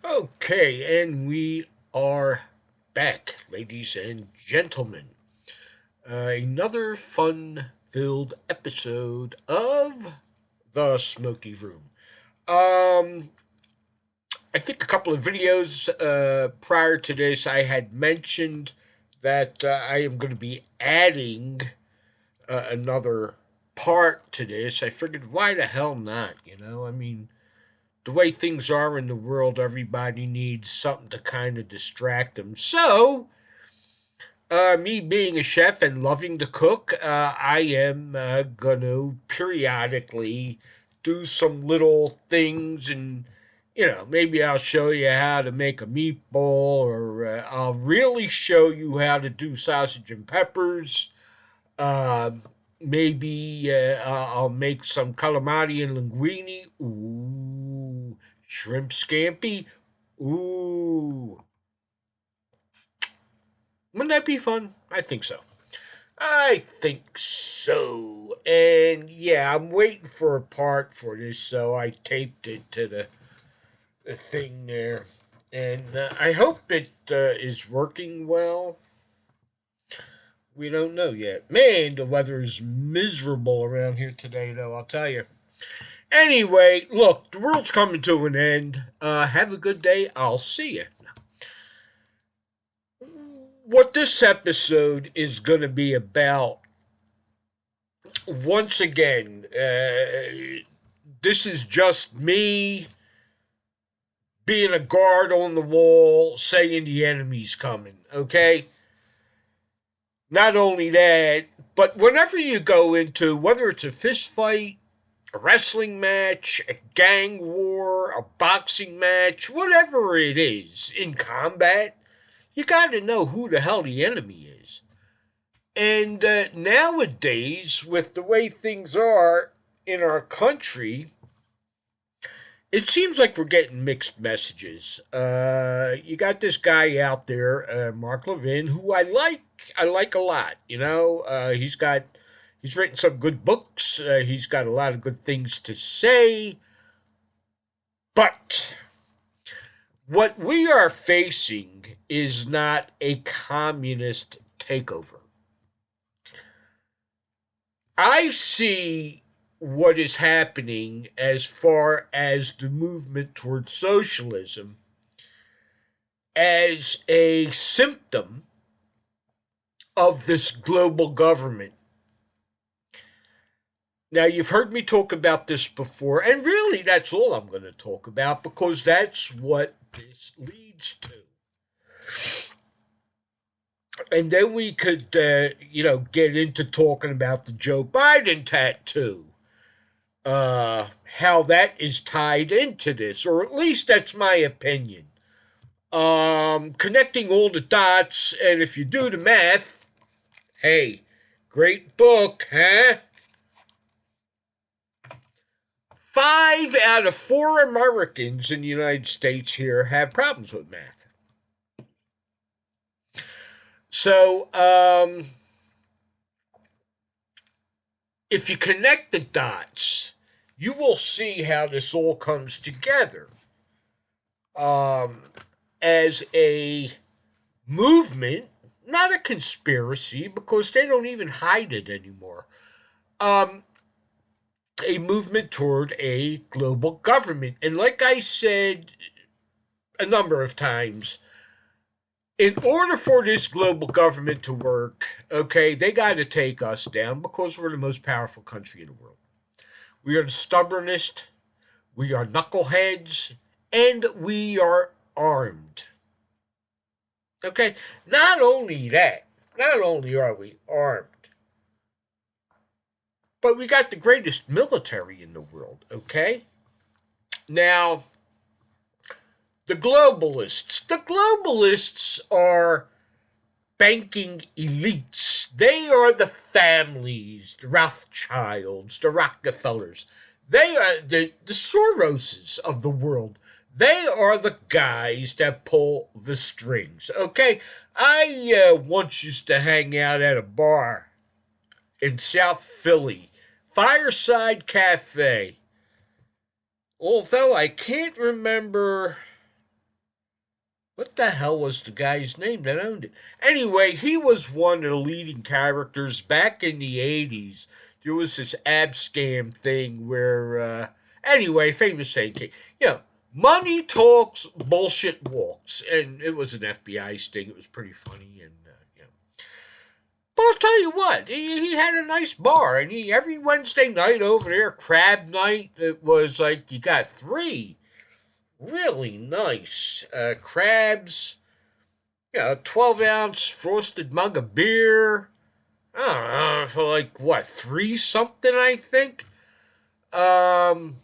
Okay, and we are back, ladies and gentlemen. Another fun filled episode of The Smoky Room. Um, I think a couple of videos prior to this, I had mentioned that I am going to be adding another part to this. I figured, why the hell not? I mean, the way things are in the world, everybody needs something to kind of distract them. So, me being a chef and loving to cook, I am going to periodically do some little things and. Maybe I'll show you how to make a meatball, or I'll really show you how to do sausage and peppers. Uh, Maybe I'll make some calamari and linguine. Ooh, shrimp scampi. Ooh, wouldn't that be fun? I think so. I think so. And yeah, I'm waiting for a part for this, so I taped it to the thing there. And I hope it is working well. We don't know yet. Man, the weather is miserable around here today, though, I'll tell you. Anyway, look, the world's coming to an end. Have a good day. I'll see you. What this episode is going to be about, once again, this is just me being a guard on the wall saying the enemy's coming, okay? Not only that, but whenever you go into, whether it's a fist fight, a wrestling match, a gang war, a boxing match, whatever it is in combat, you got to know who the hell the enemy is. And nowadays, with the way things are in our country, it seems like we're getting mixed messages. You got this guy out there, Mark Levin, who I like. I like a lot. He's written some good books. He's got a lot of good things to say. But what we are facing is not a communist takeover. I see what is happening as far as the movement towards socialism as a symptom of this global government. Now, you've heard me talk about this before, and really that's all I'm going to talk about because that's what this leads to. And then we could, get into talking about the Joe Biden tattoo, how that is tied into this, or at least that's my opinion. Connecting all the dots, and if you do the math, hey, great book, huh? 5 out of 4 Americans in the United States here have problems with math. So, if you connect the dots, you will see how this all comes together um, as a movement, not a conspiracy, because they don't even hide it anymore. Um, a movement toward a global government. And like I said a number of times, in order for this global government to work, okay, they got to take us down because we're the most powerful country in the world. We are the stubbornest, we are knuckleheads, and we are armed. Okay, not only are we armed, but we got the greatest military in the world, okay? Now, the globalists are banking elites. They are the families, the Rothschilds, the Rockefellers. They are the Soroses of the world. They are the guys that pull the strings. Okay, I once used to hang out at a bar in South Philly, Fireside Cafe. Although I can't remember What the hell was the guy's name that owned it? Anyway, he was one of the leading characters back in the 80s. There was this ab scam thing where, anyway, famous saying, you know, money talks, bullshit walks. And it was an FBI sting. It was pretty funny. And, but I'll tell you what, he had a nice bar. And every Wednesday night over there, crab night, it was like you got three really nice crabs, 12-ounce frosted mug of beer. I don't know, for like, what, three something, I think? And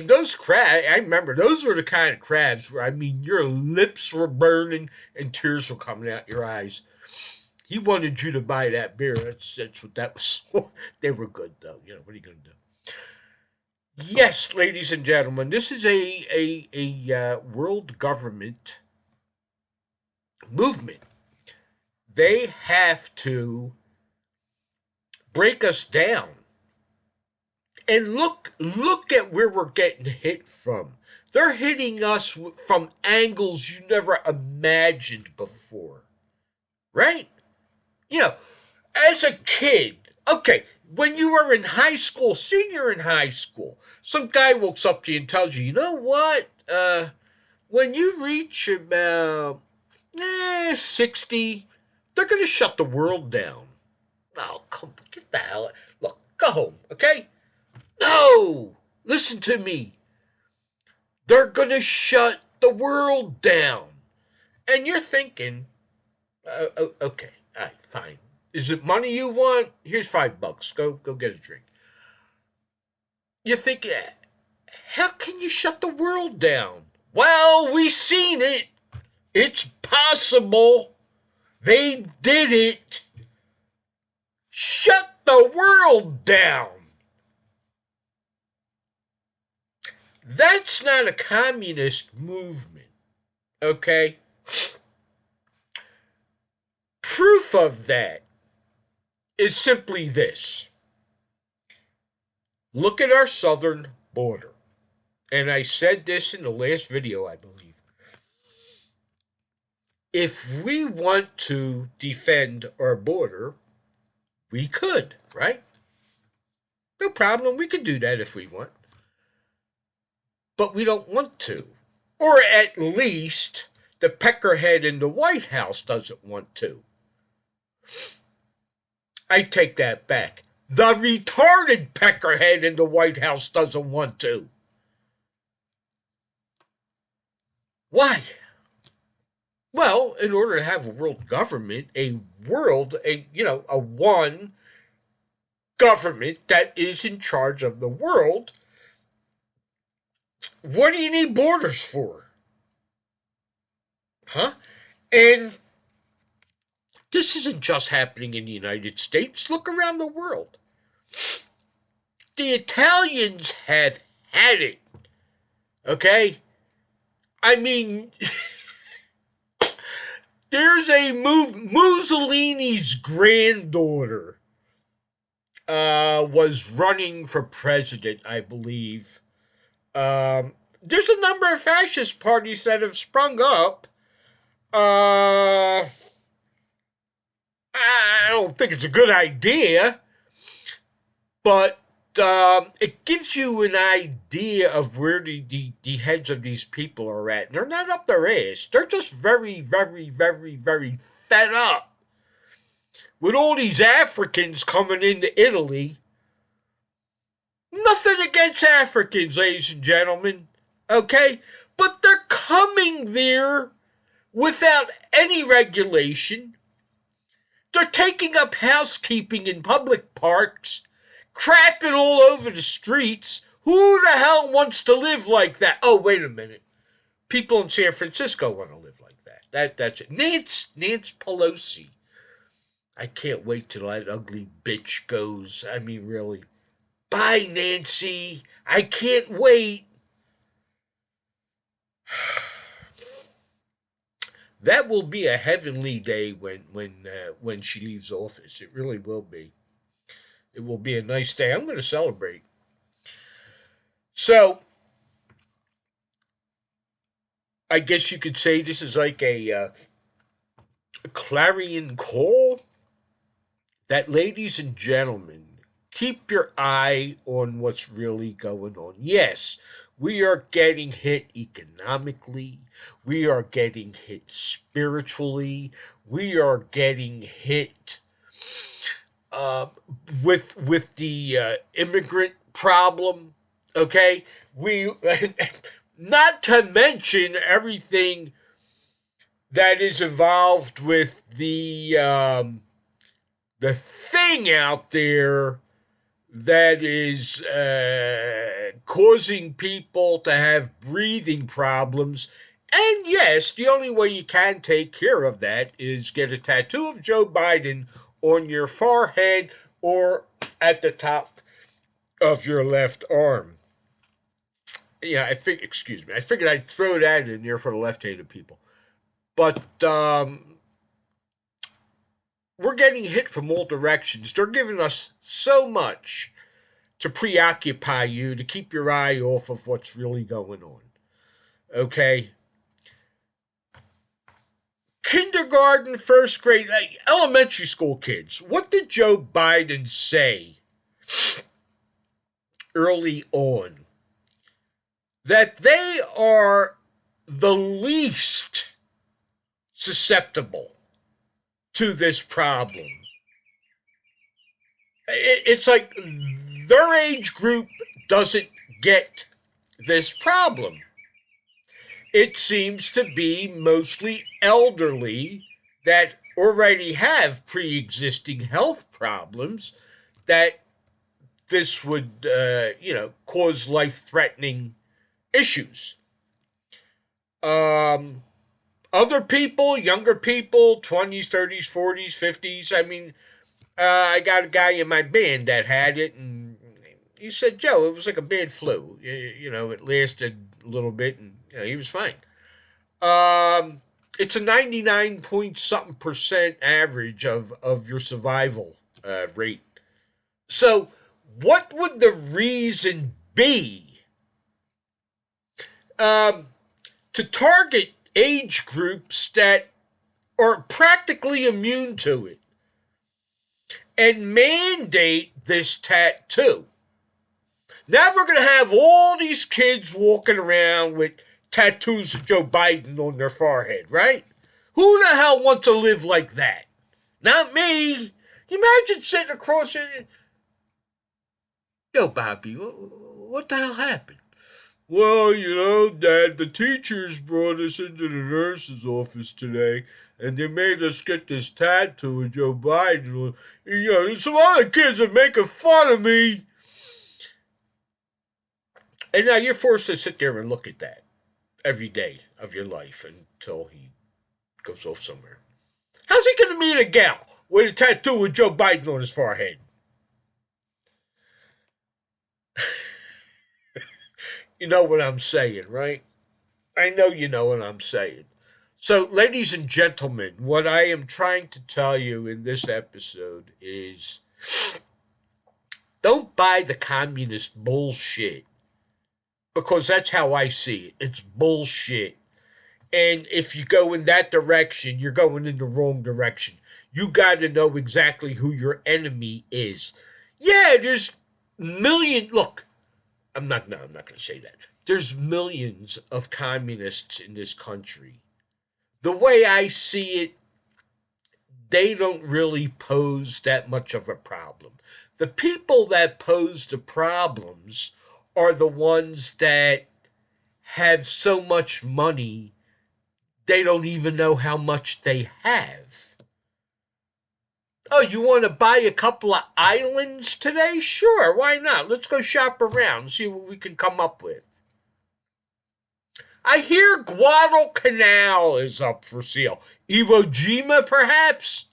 those crabs, I remember, those were the kind of crabs where, I mean, your lips were burning and tears were coming out your eyes. He wanted you to buy that beer. That's what that was. They were good, though. What are you going to do? Yes, ladies and gentlemen, this is a world government movement. They have to break us down. And look at where we're getting hit from. They're hitting us from angles you never imagined before. Right? As a kid, okay, when you were in high school, senior in high school, some guy walks up to you and tells you, you know what? When you reach about 60, they're going to shut the world down. Oh, come on, get the hell out. Look, go home, okay? No! Listen to me. They're going to shut the world down. And you're thinking, okay, all right, fine. Is it money you want? Here's $5. Go get a drink. You think, how can you shut the world down? Well, we seen it. It's possible. They did it. Shut the world down. That's not a communist movement, okay? Proof of that is simply this. Look at our southern border. And I said this in the last video, I believe. If we want to defend our border, we could, right? No problem. We could do that if we want. But we don't want to. Or at least the peckerhead in the White House doesn't want to. I take that back. The retarded peckerhead in the White House doesn't want to. Why? Well, in order to have a world government, a one government that is in charge of the world, what do you need borders for? Huh? And this isn't just happening in the United States. Look around the world. The Italians have had it. Okay? I mean, there's a Mussolini's granddaughter was running for president, I believe. There's a number of fascist parties that have sprung up. I don't think it's a good idea, but it gives you an idea of where the heads of these people are at. And they're not up their ass. They're just very, very, very, very fed up with all these Africans coming into Italy. Nothing against Africans, ladies and gentlemen, okay? But they're coming there without any regulation. They're taking up housekeeping in public parks, crapping all over the streets. Who the hell wants to live like that? Oh, wait a minute. People in San Francisco want to live like that. That's it. Nancy Pelosi. I can't wait till that ugly bitch goes. I mean, really. Bye, Nancy. I can't wait. That will be a heavenly day when she leaves office. It really will be. It will be a nice day. I'm going to celebrate. So, I guess you could say this is like a clarion call that, ladies and gentlemen, keep your eye on what's really going on. Yes, we are getting hit economically, we are getting hit spiritually, we are getting hit uh, with the immigrant problem. Okay, we not to mention everything that is involved with the thing out there that is causing people to have breathing problems. And yes, the only way you can take care of that is get a tattoo of Joe Biden on your forehead or at the top of your left arm. Yeah, excuse me. I figured I'd throw that in there for the left-handed people. But we're getting hit from all directions. They're giving us so much to preoccupy you, to keep your eye off of what's really going on. Okay? Kindergarten, first grade, elementary school kids. What did Joe Biden say early on? That they are the least susceptible to this problem. It's like their age group doesn't get this problem. It seems to be mostly elderly that already have pre-existing health problems that this would, cause life-threatening issues. Other people, younger people, 20s, 30s, 40s, 50s. I mean, I got a guy in my band that had it, and he said, Joe, it was like a bad flu. It lasted a little bit, and he was fine. It's a 99 point something percent average of your survival rate. So, what would the reason be to target age groups that are practically immune to it and mandate this tattoo? Now we're going to have all these kids walking around with tattoos of Joe Biden on their forehead, right? Who the hell wants to live like that? Not me. Imagine sitting across it. Yo, Bobby, what the hell happened? Well, Dad, the teachers brought us into the nurse's office today, and they made us get this tattoo of Joe Biden. Some other kids are making fun of me. And now you're forced to sit there and look at that every day of your life until he goes off somewhere. How's he going to meet a gal with a tattoo with Joe Biden on his forehead? You know what I'm saying, right? I know you know what I'm saying. So, ladies and gentlemen, what I am trying to tell you in this episode is don't buy the communist bullshit, because that's how I see it. It's bullshit. And if you go in that direction, you're going in the wrong direction. You got to know exactly who your enemy is. Yeah, there's look, I'm not going to say that. There's millions of communists in this country. The way I see it, they don't really pose that much of a problem. The people that pose the problems are the ones that have so much money, they don't even know how much they have. Oh, you want to buy a couple of islands today? Sure, why not? Let's go shop around and see what we can come up with. I hear Guadalcanal is up for sale. Iwo Jima, perhaps?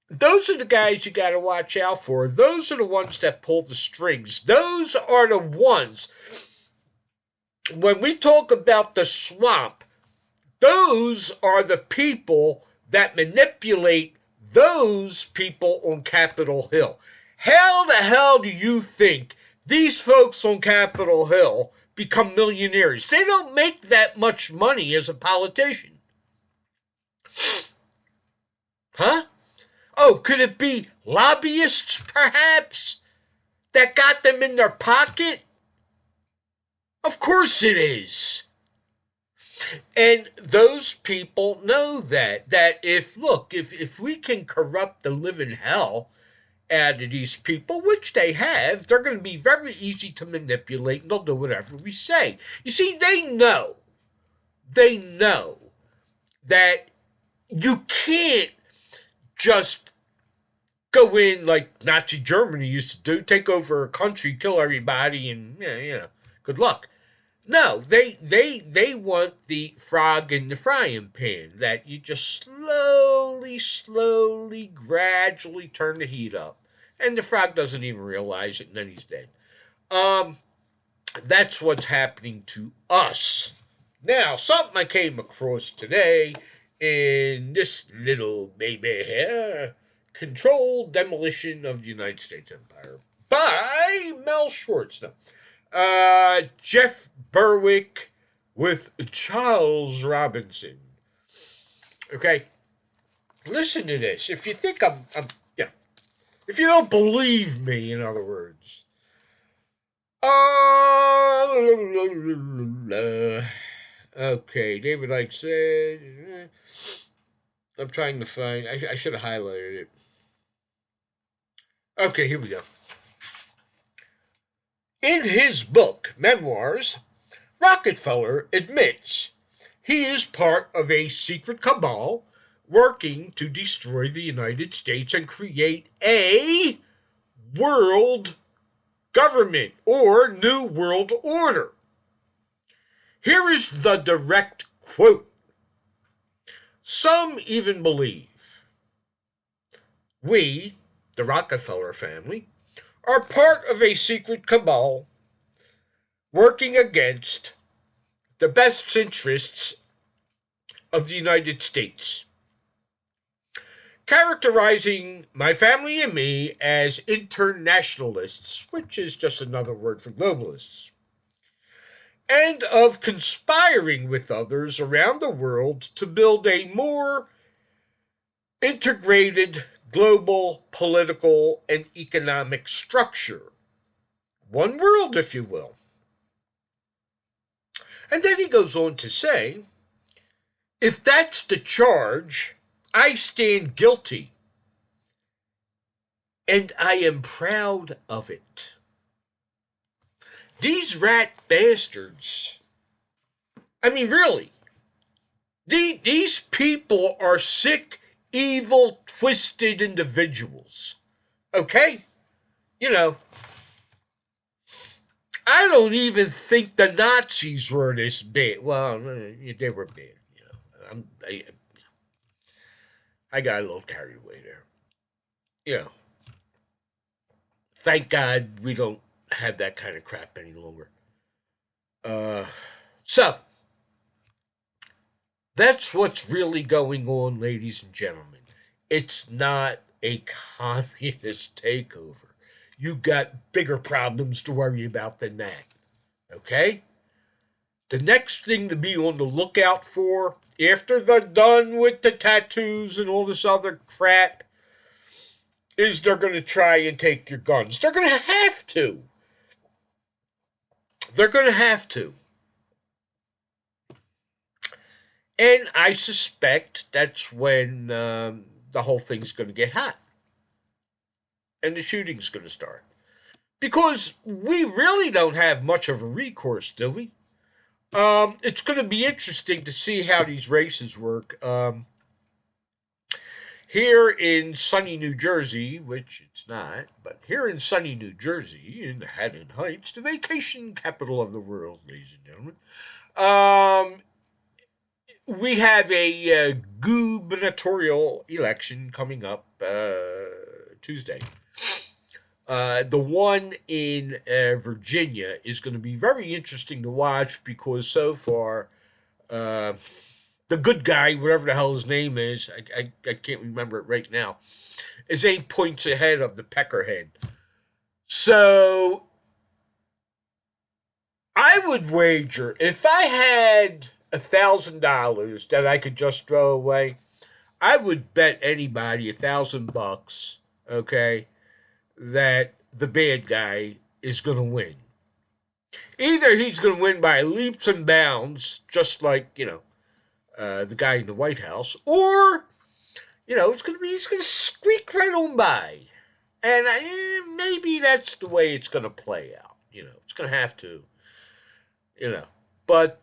Those are the guys you got to watch out for. Those are the ones that pull the strings. Those are the ones. When we talk about the swamp, those are the people that manipulate those people on Capitol Hill. How the hell do you think these folks on Capitol Hill become millionaires. They don't make that much money as a politician. Huh? Oh, could it be lobbyists, perhaps, that got them in their pocket? Of course it is. And those people know that if we can corrupt the living hell out of these people, which they have, they're going to be very easy to manipulate, and they'll do whatever we say. You see, they know that you can't just go in like Nazi Germany used to do, take over a country, kill everybody, and good luck. No, they want the frog in the frying pan, that you just slowly, gradually turn the heat up. And the frog doesn't even realize it, and then he's dead. That's what's happening to us. Now, something I came across today in this little baby here, Controlled Demolition of the United States Empire by Mel Schwartz. Jeff Berwick with Charles Robinson. Okay, listen to this. If you think if you don't believe me, in other words. Okay, David Icke said. I'm trying to find. I should have highlighted it. Okay, here we go. In his book, Memoirs, Rockefeller admits he is part of a secret cabal working to destroy the United States and create a world government or New World Order. Here is the direct quote. Some even believe we, the Rockefeller family, are part of a secret cabal working against the best interests of the United States, characterizing my family and me as internationalists, which is just another word for globalists, and of conspiring with others around the world to build a more integrated global political and economic structure. One world, if you will. And then he goes on to say, if that's the charge, I stand guilty. And I am proud of it. These rat bastards, I mean, really, these people are sick, evil, twisted individuals. Okay? You know, I don't even think the Nazis were this bad. Well, they were bad. You know, I got a little carried away there. You know, thank God we don't have that kind of crap any longer. So, that's what's really going on, ladies and gentlemen. It's not a communist takeover. You got bigger problems to worry about than that. Okay? The next thing to be on the lookout for, after they're done with the tattoos and all this other crap, is they're going to try and take your guns. They're going to have to. They're going to have to. And I suspect that's when the whole thing's going to get hot. And the shooting's going to start. Because we really don't have much of a recourse, do we? It's going to be interesting to see how these races work. Here in sunny New Jersey, which it's not, but here in sunny New Jersey, in Haddon Heights, the vacation capital of the world, ladies and gentlemen, we have a gubernatorial election coming up Tuesday. The one in Virginia is going to be very interesting to watch because so far, the good guy, whatever the hell his name is, I can't remember it right now, is 8 points ahead of the peckerhead. So I would wager if I had $1,000 that I could just throw away, I would bet anybody $1,000, okay, that the bad guy is going to win. Either he's going to win by leaps and bounds, just like the guy in the White House, or he's going to squeak right on by, and maybe that's the way it's going to play out. It's going to have to, but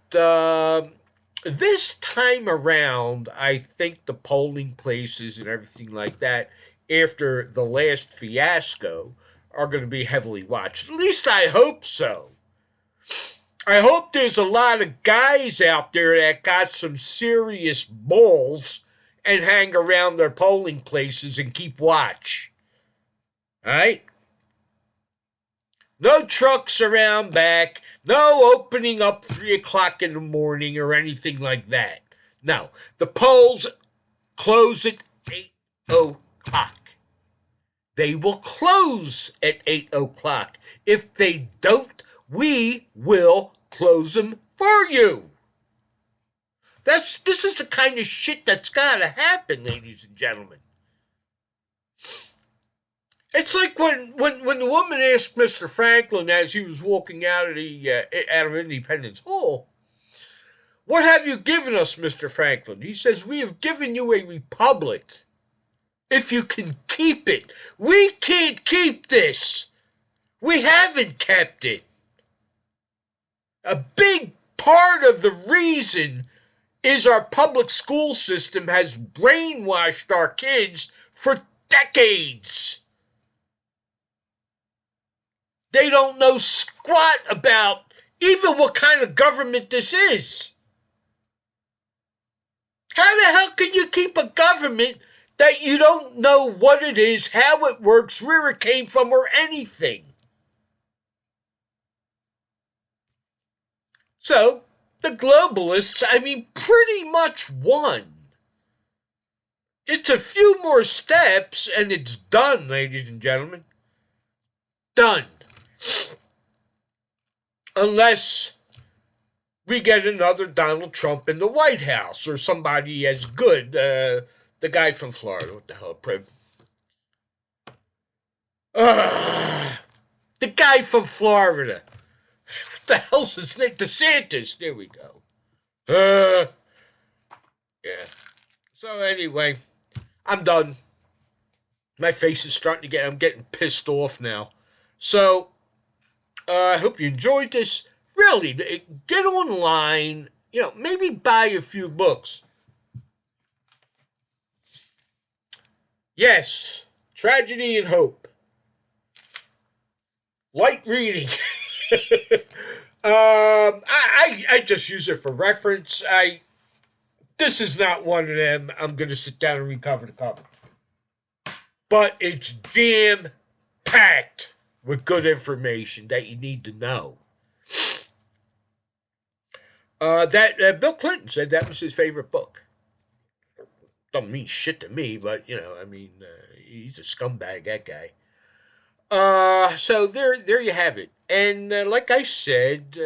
this time around, I think the polling places and everything like that, after the last fiasco, are going to be heavily watched. At least I hope so. I hope there's a lot of guys out there that got some serious balls and hang around their polling places and keep watch. All right? No trucks around back. No opening up 3 o'clock in the morning or anything like that. No. The polls close at 8 o'clock. They will close at 8 o'clock. If they don't, we will close them for you. This is the kind of shit that's got to happen, ladies and gentlemen. It's like when the woman asked Mr. Franklin as he was walking out of Independence Hall, "What have you given us, Mr. Franklin?" He says, "We have given you a republic. If you can keep it. We can't keep this. We haven't kept it." A big part of the reason is our public school system has brainwashed our kids for decades. They don't know squat about even what kind of government this is. How the hell can you keep a government that you don't know what it is, how it works, where it came from, or anything? So, the globalists, pretty much won. It's a few more steps and it's done, ladies and gentlemen. Done. Unless we get another Donald Trump in the White House or somebody as good, the guy from Florida. What the hell, Prim? The guy from Florida. What the hell's his name? DeSantis. There we go. Yeah. So anyway, I'm done. My face is starting to I'm getting pissed off now. So, I hope you enjoyed this. Really, get online, maybe buy a few books. Yes, Tragedy and Hope. Light reading. I just use it for reference. This is not one of them I'm going to sit down and read cover to cover. But it's jam-packed with good information that you need to know. Bill Clinton said that was his favorite book. Don't mean shit to me, but, he's a scumbag, that guy. So there you have it. And like I said,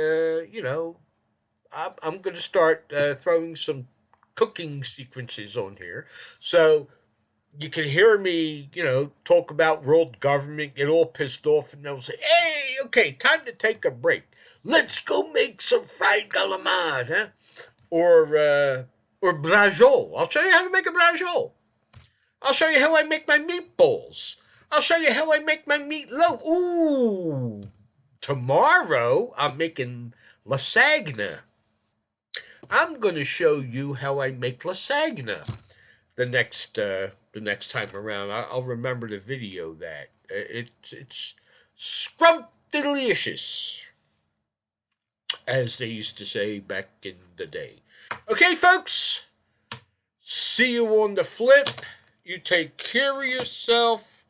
I'm going to start throwing some cooking sequences on here. So you can hear me, talk about world government, get all pissed off, and they'll say, "Hey, okay, time to take a break. Let's go make some fried calamari, huh? Or brajol. I'll show you how to make a brajol. I'll show you how I make my meatballs. I'll show you how I make my meatloaf. Ooh, tomorrow I'm making lasagna. I'm going to show you how I make lasagna the next time around. I'll remember to video that. It's scrumptious, as they used to say back in the day. Okay, folks, see you on the flip. You take care of yourself.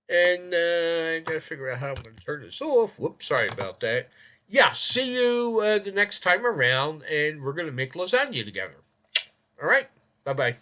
And I gotta figure out how I'm going to turn this off. Whoops, sorry about that. Yeah, see you the next time around, and we're going to make lasagna together. All right, bye-bye.